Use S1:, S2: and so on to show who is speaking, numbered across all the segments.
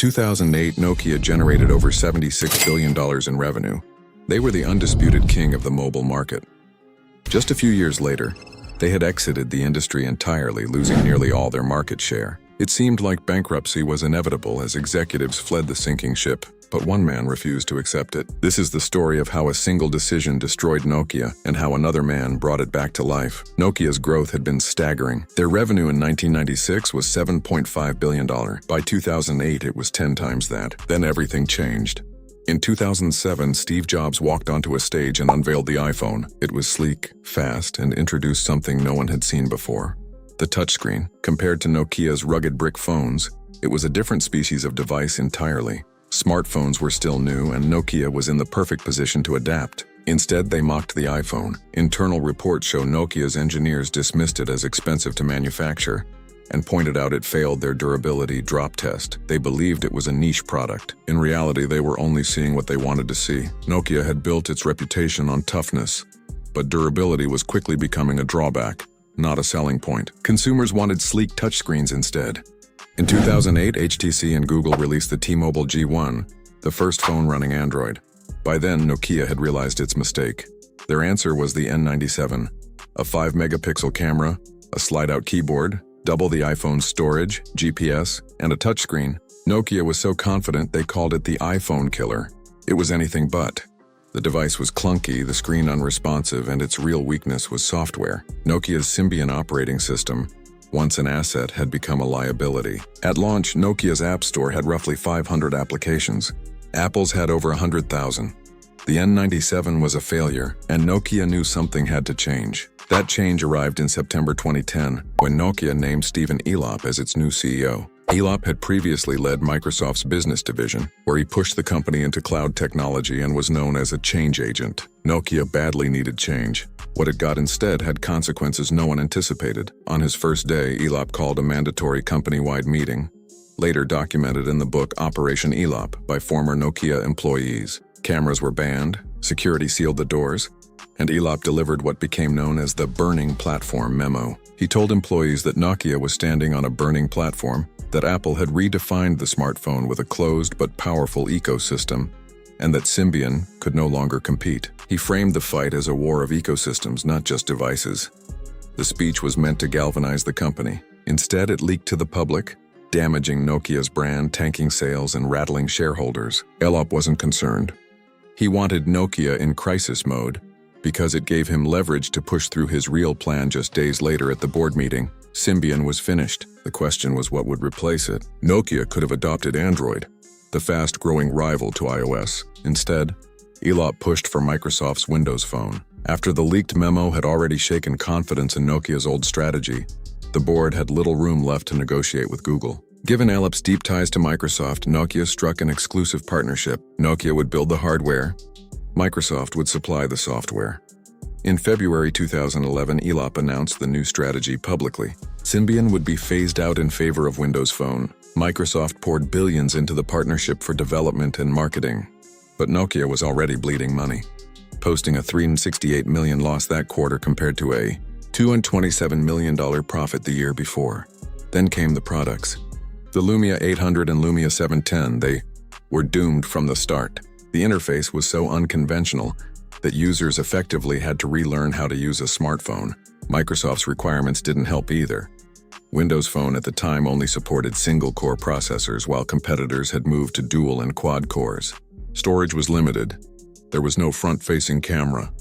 S1: 2008, Nokia generated over $76 billion in revenue. They were the undisputed king of the mobile market. Just a few years later, they had exited the industry entirely, losing nearly all their market share. It seemed like bankruptcy was inevitable as executives fled the sinking ship, but one man refused to accept it. This is the story of how a single decision destroyed Nokia and how another man brought it back to life. Nokia's growth had been staggering. Their revenue in 1996 was $7.5 billion. By 2008, it was 10 times that. Then everything changed. In 2007, Steve Jobs walked onto a stage and unveiled the iPhone. It was sleek, fast, and introduced something no one had seen before. The touchscreen. Compared to Nokia's rugged brick phones, it was a different species of device entirely. Smartphones were still new, and Nokia was in the perfect position to adapt. Instead, they mocked the iPhone. Internal reports show Nokia's engineers dismissed it as expensive to manufacture and pointed out it failed their durability drop test. They believed it was a niche product. In reality, they were only seeing what they wanted to see. Nokia had built its reputation on toughness, but durability was quickly becoming a drawback, not a selling point. Consumers wanted sleek touchscreens instead. In 2008, HTC and Google released the T-Mobile G1, the first phone running Android. By then, Nokia had realized its mistake. Their answer was the N97, a 5-megapixel camera, a slide-out keyboard, double the iPhone's storage, GPS, and a touchscreen. Nokia was so confident they called it the iPhone killer. It was anything but. The device was clunky, the screen unresponsive, and its real weakness was software. Nokia's Symbian operating system, once an asset, had become a liability. At launch, Nokia's App Store had roughly 500 applications. Apple's had over 100,000. The N97 was a failure, and Nokia knew something had to change. That change arrived in September 2010, when Nokia named Stephen Elop as its new CEO. Elop had previously led Microsoft's business division, where he pushed the company into cloud technology and was known as a change agent. Nokia badly needed change. What it got instead had consequences no one anticipated. On his first day, Elop called a mandatory company-wide meeting, later documented in the book Operation Elop by former Nokia employees. Cameras were banned, security sealed the doors, and Elop delivered what became known as the Burning Platform memo. He told employees that Nokia was standing on a burning platform, that Apple had redefined the smartphone with a closed but powerful ecosystem, and that Symbian could no longer compete. He framed the fight as a war of ecosystems, not just devices. The speech was meant to galvanize the company. Instead, it leaked to the public, damaging Nokia's brand, tanking sales, and rattling shareholders. Elop wasn't concerned. He wanted Nokia in crisis mode, because it gave him leverage to push through his real plan. Just days later at the board meeting, Symbian was finished. The question was what would replace it. Nokia could have adopted Android, the fast-growing rival to iOS. Instead, Elop pushed for Microsoft's Windows Phone. After the leaked memo had already shaken confidence in Nokia's old strategy, the board had little room left to negotiate with Google. Given Elop's deep ties to Microsoft, Nokia struck an exclusive partnership. Nokia would build the hardware, Microsoft would supply the software. In February 2011, Elop announced the new strategy publicly. Symbian would be phased out in favor of Windows Phone. Microsoft poured billions into the partnership for development and marketing. But Nokia was already bleeding money, posting a $368 million loss that quarter compared to a $227 million profit the year before. Then came the products. The Lumia 800 and Lumia 710, they were doomed from the start. The interface was so unconventional that users effectively had to relearn how to use a smartphone. Microsoft's requirements didn't help either. Windows Phone at the time only supported single-core processors, while competitors had moved to dual and quad cores. Storage was limited. There was no front-facing camera.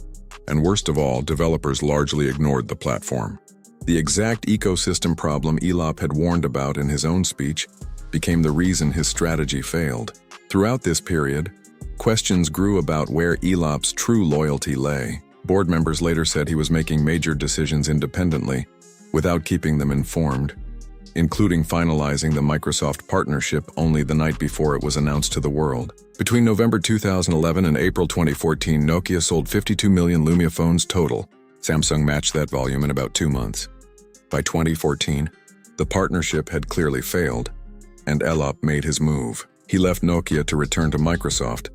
S1: And worst of all, developers largely ignored the platform. The exact ecosystem problem Elop had warned about in his own speech became the reason his strategy failed. Throughout this period, questions grew about where Elop's true loyalty lay. Board members later said he was making major decisions independently, without keeping them informed, including finalizing the Microsoft partnership only the night before it was announced to the world. Between November 2011 and April 2014, Nokia sold 52 million Lumia phones total. Samsung matched that volume in about 2 months. By 2014, the partnership had clearly failed, and Elop made his move. He left Nokia to return to Microsoft,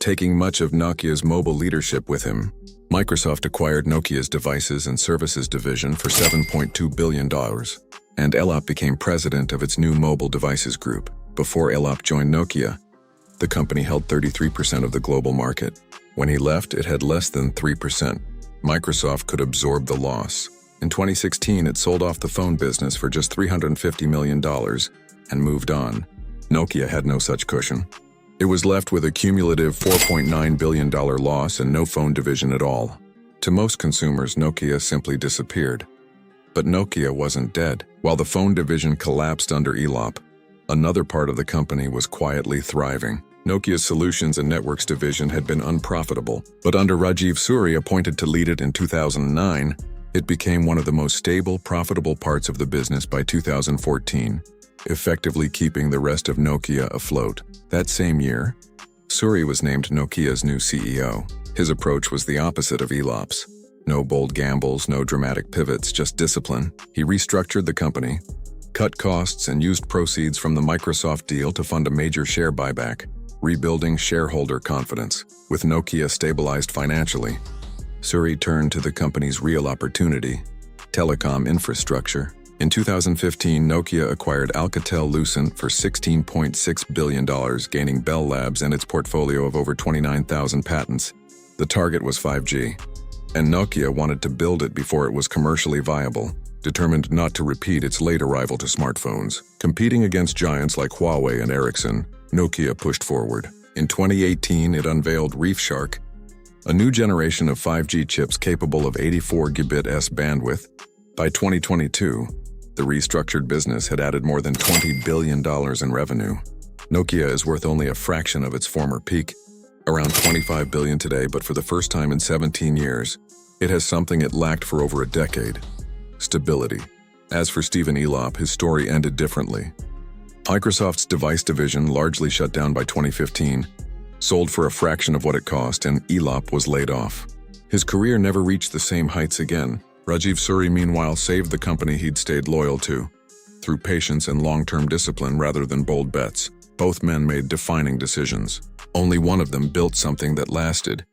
S1: taking much of Nokia's mobile leadership with him. Microsoft acquired Nokia's Devices and Services division for $7.2 billion, and Elop became president of its new mobile devices group. Before Elop joined Nokia, the company held 33% of the global market. When he left, it had less than 3%. Microsoft could absorb the loss. In 2016, it sold off the phone business for just $350 million and moved on. Nokia had no such cushion. It was left with a cumulative $4.9 billion loss and no phone division at all. To most consumers, Nokia simply disappeared. But Nokia wasn't dead. While the phone division collapsed under Elop, another part of the company was quietly thriving. Nokia's Solutions and Networks division had been unprofitable, but under Rajiv Suri, appointed to lead it in 2009, it became one of the most stable, profitable parts of the business by 2014, effectively keeping the rest of Nokia afloat. That same year, Suri was named Nokia's new CEO. His approach was the opposite of Elop's. No bold gambles, no dramatic pivots, just discipline. He restructured the company, cut costs, and used proceeds from the Microsoft deal to fund a major share buyback, rebuilding shareholder confidence. With Nokia stabilized financially, Suri turned to the company's real opportunity: telecom infrastructure. In 2015, Nokia acquired Alcatel-Lucent for $16.6 billion, gaining Bell Labs and its portfolio of over 29,000 patents. The target was 5G, and Nokia wanted to build it before it was commercially viable, determined not to repeat its late arrival to smartphones. Competing against giants like Huawei and Ericsson, Nokia pushed forward. In 2018, it unveiled ReefShark, a new generation of 5G chips capable of 84 Gbps bandwidth. By 2022, the restructured business had added more than $20 billion in revenue. Nokia is worth only a fraction of its former peak, around $25 billion today, but for the first time in 17 years, it has something it lacked for over a decade: stability. As for Stephen Elop, his story ended differently. Microsoft's device division, largely shut down by 2015, sold for a fraction of what it cost, and Elop was laid off. His career never reached the same heights again. Rajiv Suri, meanwhile, saved the company he'd stayed loyal to, through patience and long-term discipline rather than bold bets. Both men made defining decisions. Only one of them built something that lasted,